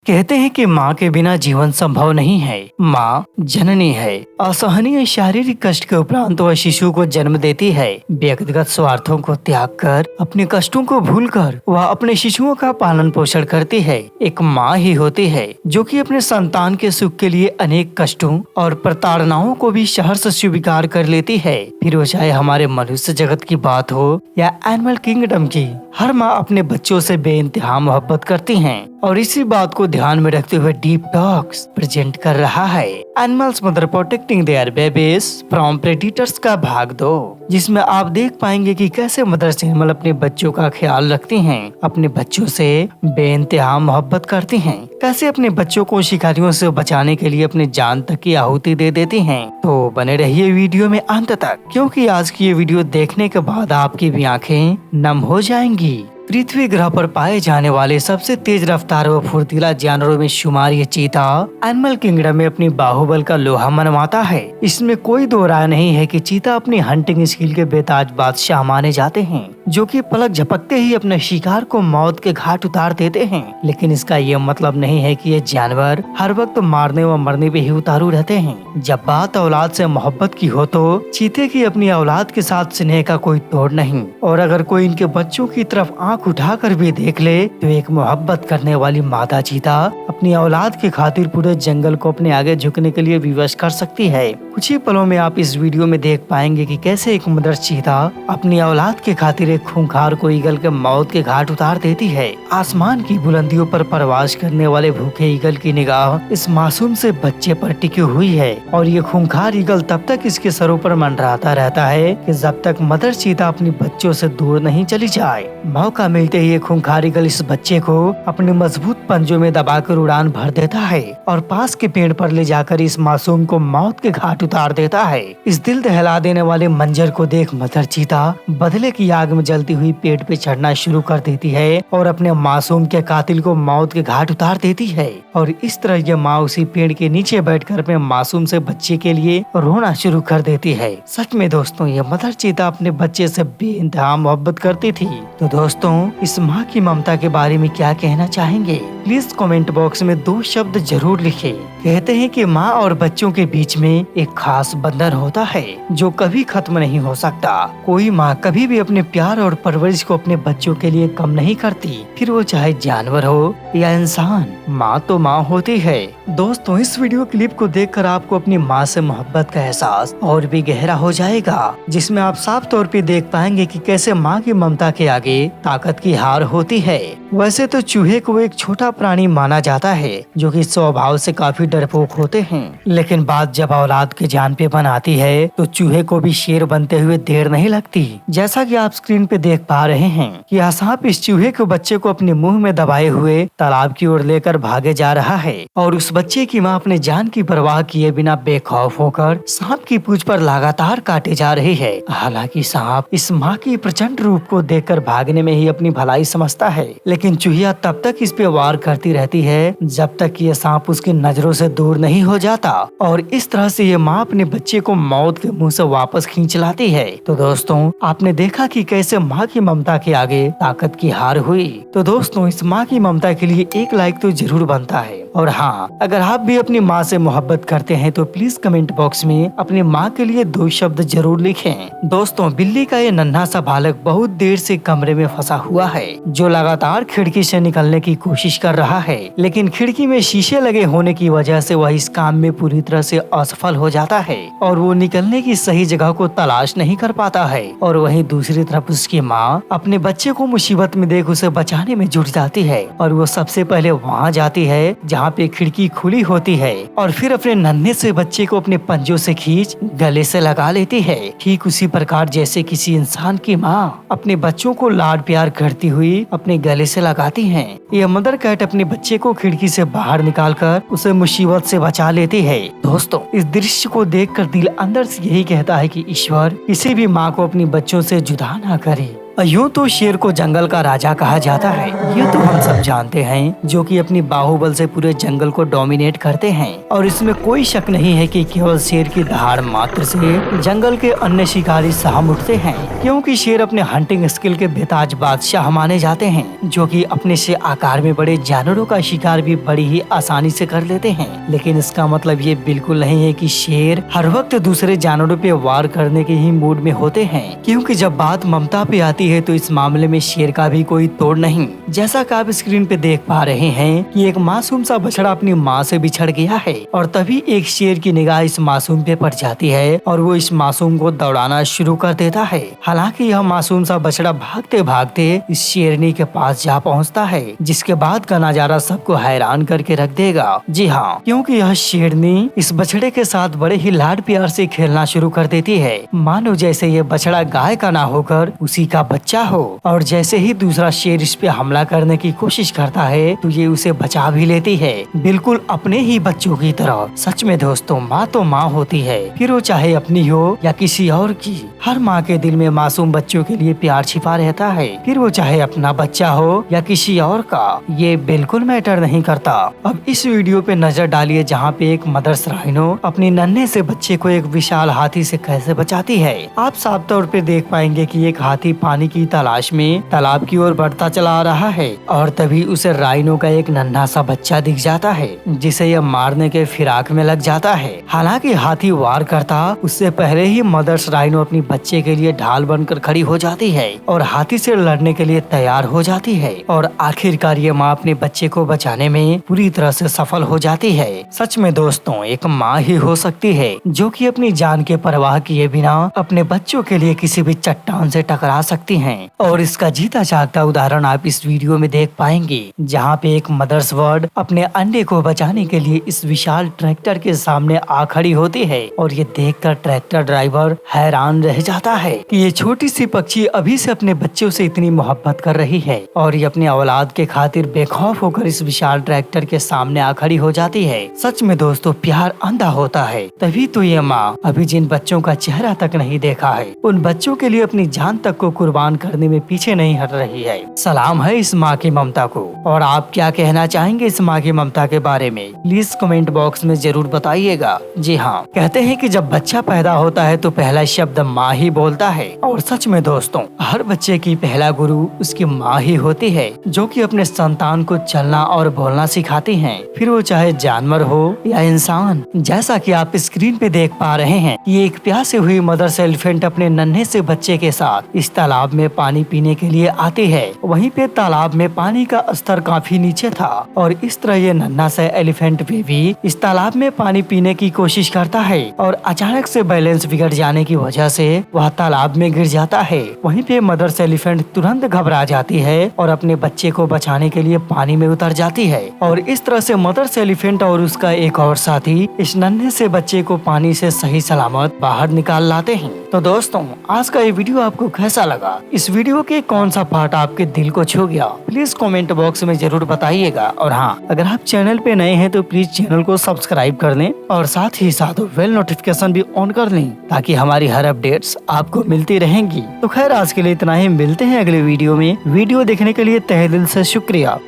कहते हैं कि माँ के बिना जीवन संभव नहीं है। माँ जननी है। असहनीय शारीरिक कष्ट के उपरांत वह शिशु को जन्म देती है। व्यक्तिगत स्वार्थों को त्याग कर, अपने कष्टों को भूलकर वह अपने शिशुओं का पालन पोषण करती है। एक माँ ही होती है जो कि अपने संतान के सुख के लिए अनेक कष्टों और प्रताड़नाओं को भी सहर्ष स्वीकार कर लेती है। फिर वो चाहे हमारे मनुष्य जगत की बात हो या एनिमल किंगडम की, हर माँ अपने बच्चों से बेइंतहा मोहब्बत करती हैं। और इसी बात को ध्यान में रखते हुए डीप टॉक्स प्रेजेंट कर रहा है animals mother protecting there babies from predators का भाग 2, जिसमें आप देख पाएंगे कि कैसे मदर्स एनिमल अपने बच्चों का ख्याल रखती हैं, अपने बच्चों से बेइंतहा मोहब्बत करती हैं, कैसे अपने बच्चों को शिकारियों से बचाने के लिए अपनी जान तक की आहुति दे देती हैं। तो बने रहिए वीडियो में अंत तक, क्योंकि आज की ये वीडियो देखने के बाद आपकी भी आंखें नम हो जाएंगी। पृथ्वी ग्रह पर पाए जाने वाले सबसे तेज रफ्तार व फुर्तीला जानवरों में शुमार ये चीता एनिमल किंगडम में अपनी बाहुबल का लोहा मनवाता है। इसमें कोई दो राय नहीं है कि चीता अपनी हंटिंग स्किल के बेताज बादशाह माने जाते हैं, जो कि पलक झपकते ही अपने शिकार को मौत के घाट उतार देते हैं। लेकिन इसका ये मतलब नहीं है कि ये जानवर हर वक्त मारने व मरने पे ही उतारू रहते हैं। जब बात औलाद से मोहब्बत की हो तो चीते की अपनी औलाद के साथ स्नेह का कोई तोड़ नहीं, और अगर कोई इनके बच्चों की तरफ आंख उठाकर भी देख ले तो एक मोहब्बत करने वाली मादा चीता अपनी औलाद की खातिर पूरे जंगल को अपने आगे झुकने के लिए विवश कर सकती है। कुछ ही पलों में आप इस वीडियो में देख पाएंगे कि कैसे एक मदर चीता अपनी औलाद के खातिर एक खूंखार को ईगल के मौत के घाट उतार देती है। आसमान की बुलंदियों पर परवास करने वाले भूखे ईगल की निगाह इस मासूम से बच्चे पर टिकी हुई है, और ये खूंखार ईगल तब तक इसके सरों पर मंडराता रहता है कि जब तक मदर चीता अपनी बच्चों से दूर नहीं चली जाए। मौका मिलते ही खूंखार ईगल इस बच्चे को अपने मजबूत पंजों में दबाकर उड़ान भर देता है और पास के पेड़ पर ले जाकर इस मासूम को मौत के घाट उतार देता है। इस दिल दहला देने वाले मंजर को देख मदर चीता बदले की आग में जलती हुई पेड़ पे चढ़ना शुरू कर देती है और अपने मासूम के कातिल को मौत के घाट उतार देती है। और इस तरह यह माँ उसी पेड़ के नीचे बैठकर अपने मासूम से बच्चे के लिए रोना शुरू कर देती है। सच में दोस्तों, ये मदर चीता अपने बच्चे से बेइंतहा मोहब्बत करती थी। तो दोस्तों, इस माँ की ममता के बारे में क्या कहना चाहेंगे? प्लीज कमेंट बॉक्स में 2 शब्द जरूर लिखें। कहते हैं कि माँ और बच्चों के बीच में एक खास बंधन होता है जो कभी खत्म नहीं हो सकता। कोई माँ कभी भी अपने प्यार और परवरिश को अपने बच्चों के लिए कम नहीं करती, फिर वो चाहे जानवर हो या इंसान। माँ तो माँ होती है। दोस्तों, इस वीडियो क्लिप को देखकर आपको अपनी माँ से मोहब्बत का एहसास और भी गहरा हो जाएगा, जिसमें आप साफ तौर पे देख पाएंगे कि कैसे माँ की ममता के आगे ताकत की हार होती है। वैसे तो चूहे को एक छोटा प्राणी माना जाता है जो कि स्वभाव से काफी डरपोक होते हैं, लेकिन बात जब औलाद के जान पे बन आती है तो चूहे को भी शेर बनते हुए देर नहीं लगती। जैसा कि आप स्क्रीन पे देख पा रहे हैं कि यह सांप इस चूहे के बच्चे को अपने मुंह में दबाए हुए तालाब की ओर लेकर भागे जा रहा है, और उस बच्चे की माँ अपने जान की परवाह किए बिना बेखौफ होकर सांप की पूंछ पर लगातार काटे जा रही है। हालांकि सांप इस माँ की प्रचंड रूप को देखकर भागने में ही अपनी भलाई समझता है, लेकिन चूहिया तब तक इस पे वार करती रहती है जब तक कि ये सांप उसकी नजरों से दूर नहीं हो जाता, और इस तरह से ये माँ अपने बच्चे को मौत के मुंह से वापस खींच लाती है। तो दोस्तों, आपने देखा कि कैसे माँ की ममता के आगे ताकत की हार हुई। तो दोस्तों, इस माँ की ममता के लिए एक लाइक तो जरूर बनता है। और हाँ, अगर आप भी अपनी माँ से मोहब्बत करते हैं तो प्लीज कमेंट बॉक्स में अपनी माँ के लिए 2 शब्द जरूर लिखें। दोस्तों, बिल्ली का ये नन्हा सा बालक बहुत देर से कमरे में फंसा हुआ है, जो लगातार खिड़की से निकलने की कोशिश कर रहा है, लेकिन खिड़की में शीशे लगे होने की वजह से वह इस काम में पूरी तरह से असफल हो जाता है और वो निकलने की सही जगह को तलाश नहीं कर पाता है। और वहीं दूसरी तरफ उसकी माँ अपने बच्चे को मुसीबत में देख उसे बचाने में जुट जाती है, और वो सबसे पहले वहाँ जाती है जहाँ पे खिड़की खुली होती है, और फिर अपने नन्हे से बच्चे को अपने पंजों से खींच गले से लगा लेती है। ठीक उसी प्रकार जैसे किसी इंसान की माँ अपने बच्चों को लाड प्यार करती हुई अपने गले से लगाती है, यह मदर कैट अपने बच्चे को खिड़की से बाहर निकालकर उसे मुसीबत से बचा लेती है। दोस्तों, इस दृश्य को देखकर दिल अंदर से यही कहता है कि ईश्वर किसी भी माँ को अपनी बच्चों से जुदा ना करे। यूँ तो शेर को जंगल का राजा कहा जाता है, ये तो हम सब जानते हैं, जो कि अपनी बाहुबल से पूरे जंगल को डोमिनेट करते हैं। और इसमें कोई शक नहीं है कि केवल शेर की दहाड़ मात्र से जंगल के अन्य शिकारी सहम उठते हैं, क्योंकि शेर अपने हंटिंग स्किल के बेताज बादशाह माने जाते हैं, जो कि अपने से आकार में बड़े जानवरों का शिकार भी बड़ी ही आसानी से कर लेते हैं। लेकिन इसका मतलब ये बिल्कुल नहीं है कि शेर हर वक्त दूसरे जानवरों पे वार करने के ही मूड में होते हैं, क्योंकि जब बात ममता पे आती है तो इस मामले में शेर का भी कोई तोड़ नहीं। जैसा कि आप स्क्रीन पे देख पा रहे हैं कि एक मासूम सा बछड़ा अपनी माँ से बिछड़ गया है और तभी एक शेर की निगाह इस मासूम पे पड़ जाती है और वो इस मासूम को दौड़ाना शुरू कर देता है। हालांकि यह मासूम सा बछड़ा भागते भागते इस शेरनी के पास जा पहुंचता है, जिसके बाद का नजारा सबको हैरान करके रख देगा। जी हाँ, क्योंकि यह शेरनी इस बछड़े के साथ बड़े ही लाड प्यार से खेलना शुरू कर देती है, मानो जैसे ये बछड़ा गाय का ना होकर उसी का बच्चा हो। और जैसे ही दूसरा शेर इस पे हमला करने की कोशिश करता है तो ये उसे बचा भी लेती है, बिल्कुल अपने ही बच्चों की तरह। सच में दोस्तों, माँ तो माँ होती है, फिर वो चाहे अपनी हो या किसी और की। हर माँ के दिल में मासूम बच्चों के लिए प्यार छिपा रहता है, फिर वो चाहे अपना बच्चा हो या किसी और का, ये बिल्कुल मैटर नहीं करता। अब इस वीडियो पे नजर डालिए जहाँ पे एक मदर्स राइनो अपने नन्हे से बच्चे को एक विशाल हाथी से कैसे बचाती है। आप साफ तौर पे देख पाएंगे कि एक हाथी पानी की तलाश में तालाब की ओर बढ़ता चला आ रहा है और तभी उसे राइनो का एक नन्हा सा बच्चा दिख जाता है, जिसे यह मारने के फिराक में लग जाता है। हालांकि हाथी वार करता उससे पहले ही मदर्स राइनो अपनी बच्चे के लिए ढाल बनकर खड़ी हो जाती है और हाथी से लड़ने के लिए तैयार हो जाती है और आखिरकार ये माँ अपने बच्चे को बचाने में पूरी तरह से सफल हो जाती है। सच में दोस्तों, एक माँ ही हो सकती है जो कि अपनी जान के परवाह किए बिना अपने बच्चों के लिए किसी भी चट्टान से टकरा सकती हैं। और इसका जीता जागता उदाहरण आप इस वीडियो में देख पाएंगे, जहाँ पे एक मदर्स बर्ड अपने अंडे को बचाने के लिए इस विशाल ट्रैक्टर के सामने आ खड़ी होती है और ये देखकर ट्रैक्टर ड्राइवर हैरान रह जाता है कि ये छोटी सी पक्षी अभी से अपने बच्चों से इतनी मोहब्बत कर रही है और ये अपने औलाद के खातिर बेखौफ होकर इस विशाल ट्रैक्टर के सामने आ खड़ी हो जाती है। सच में दोस्तों, प्यार अंधा होता है, तभी तो ये माँ अभी जिन बच्चों का चेहरा तक नहीं देखा है, उन बच्चों के लिए अपनी जान तक को कुर्बान करने में पीछे नहीं हट रही है। सलाम है इस माँ की ममता को। और आप क्या कहना चाहेंगे इस माँ की ममता के बारे में, प्लीज कमेंट बॉक्स में जरूर बताइएगा। जी हाँ, कहते हैं कि जब बच्चा पैदा होता है तो पहला शब्द माँ ही बोलता है। और सच में दोस्तों, हर बच्चे की पहला गुरु उसकी माँ ही होती है, जो कि अपने संतान को चलना और बोलना सिखाती है, फिर वो चाहे जानवर हो या इंसान। जैसा कि आप स्क्रीन पे देख पा रहे हैं, ये एक प्यासे हुई मदर्स एलिफेंट अपने नन्हे से बच्चे के साथ इस तालाब में पानी पीने के लिए आती है। वहीं पे तालाब में पानी का स्तर काफी नीचे था और इस तरह ये नन्हा सा एलिफेंट बेबी इस तालाब में पानी पीने की कोशिश करता है और अचानक से बैलेंस बिगड़ जाने की वजह से वह तालाब में गिर जाता है। वहीं पे मदर्स एलिफेंट तुरंत घबरा जाती है और अपने बच्चे को बचाने के लिए पानी में उतर जाती है और इस तरह से मदर्स एलिफेंट और उसका एक और साथी इस नन्हे से बच्चे को पानी से सही सलामत बाहर निकाल लाते हैं। तो दोस्तों, आज का ये वीडियो आपको कैसा लगा? इस वीडियो के कौन सा पार्ट आपके दिल को छू गया? प्लीज कमेंट बॉक्स में जरूर बताइएगा। और हाँ, अगर आप चैनल पे नए हैं तो प्लीज चैनल को सब्सक्राइब कर लें और साथ ही साथ बेल नोटिफिकेशन भी ऑन कर लें, ताकि हमारी हर अपडेट्स आपको मिलती रहेंगी। तो खैर, आज के लिए इतना ही, मिलते हैं अगले वीडियो में। वीडियो देखने के लिए तहे दिल से शुक्रिया।